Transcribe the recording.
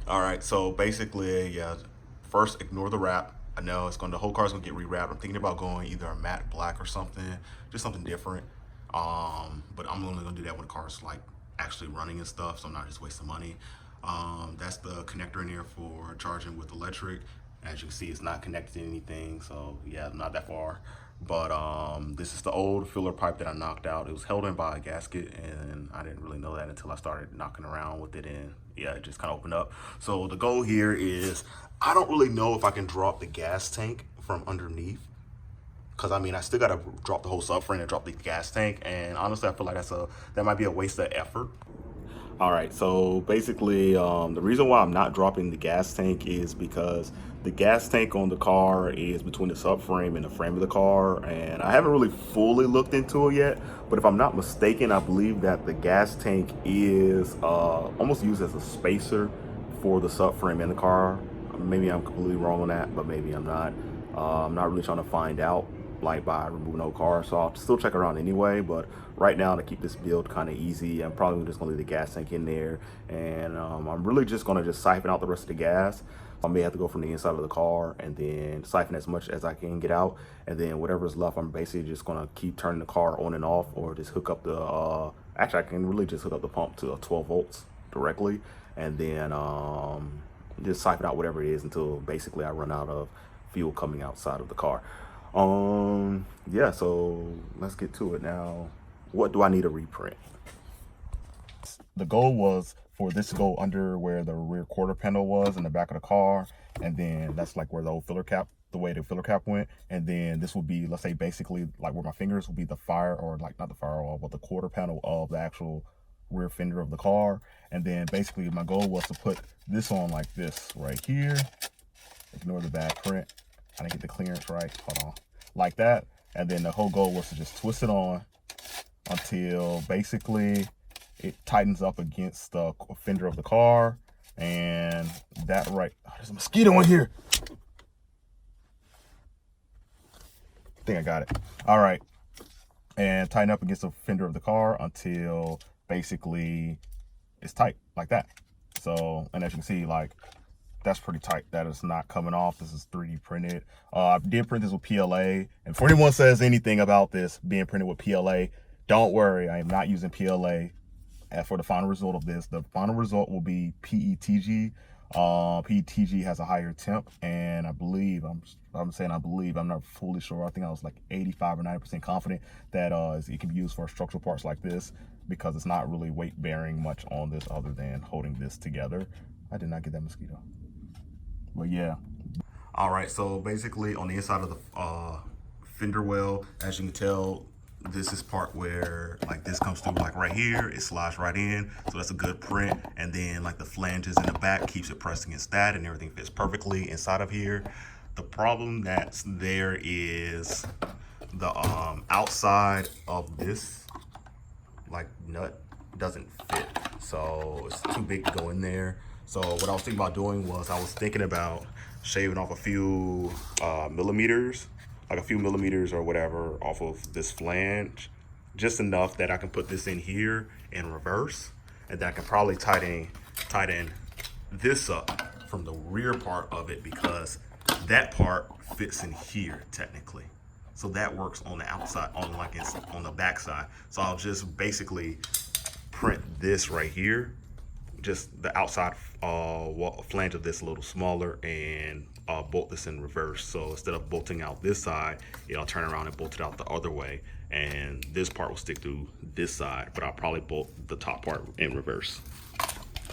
All right, so basically, yeah, first ignore the wrap. I know the whole car's gonna get rewrapped. I'm thinking about going either a matte black or something, just something different. But I'm only gonna do that when the car's like actually running and stuff, so I'm not just wasting money. That's the connector in here for charging with electric. As you can see, it's not connected to anything, so yeah, not that far. But this is the old filler pipe that I knocked out. It was held in by a gasket, and I didn't really know that until I started knocking around with it, and yeah, it just kind of opened up. So the goal here is, I don't really know if I can drop the gas tank from underneath, because I mean, I still gotta drop the whole subframe and drop the gas tank, and honestly I feel like that might be a waste of effort. All right, so basically, the reason why I'm not dropping the gas tank is because the gas tank on the car is between the subframe and the frame of the car, and I haven't really fully looked into it yet, but if I'm not mistaken, I believe that the gas tank is almost used as a spacer for the subframe in the car. Maybe I'm completely wrong on that, but maybe I'm not. I'm not really trying to find out like by removing the whole car, so I'll still check around anyway. But right now, to keep this build kind of easy, I'm probably just gonna leave the gas tank in there, and I'm really just gonna just siphon out the rest of the gas. I may have to go from the inside of the car and then siphon as much as I can get out, and then whatever's left, I'm basically just gonna keep turning the car on and off, or just hook up the actually I can really just hook up the pump to 12 volts directly, and then just siphon out whatever it is until basically I run out of fuel coming outside of the car. Yeah, so let's get to it now. What do I need to reprint? The goal was for this to go under where the rear quarter panel was in the back of the car, and then that's like where the old filler cap, the way the filler cap went, and then this would be, let's say, basically like where my fingers will be the fire, or like not the firewall, but the quarter panel of the actual rear fender of the car. And then basically my goal was to put this on like this right here. Ignore the bad print, I didn't get the clearance right, hold on, like that. And then the whole goal was to just twist it on until basically it tightens up against the fender of the car. And that right, oh, there's a mosquito in here. I think I got it. All right, and tighten up against the fender of the car until basically it's tight like that. So, and as you can see, like, that's pretty tight. That is not coming off. This is 3D printed. I did print this with PLA. And for anyone says anything about this being printed with PLA, don't worry. I am not using PLA for the final result of this. The final result will be PETG. PETG has a higher temp, and I believe, I'm saying I believe, I'm not fully sure. I think I was like 85 or 90% confident that it can be used for structural parts like this, because it's not really weight bearing much on this other than holding this together. I did not get that mosquito. But yeah. All right, so basically on the inside of the fender well, as you can tell, this is part where like this comes through like right here, it slides right in, so that's a good print. And then like the flanges in the back keeps it pressed against that, and everything fits perfectly inside of here. The problem that's there is the outside of this like nut doesn't fit, so it's too big to go in there. So what I was thinking about doing was, I was thinking about shaving off a few millimeters, like a few millimeters or whatever, off of this flange, just enough that I can put this in here in reverse, and then I can probably tighten this up from the rear part of it, because that part fits in here technically. So that works on the outside, on the back side. So I'll just basically print this right here, just the outside flange of this a little smaller, and bolt this in reverse. So instead of bolting out this side, I'll turn around and bolt it out the other way, and this part will stick through this side, but I'll probably bolt the top part in reverse.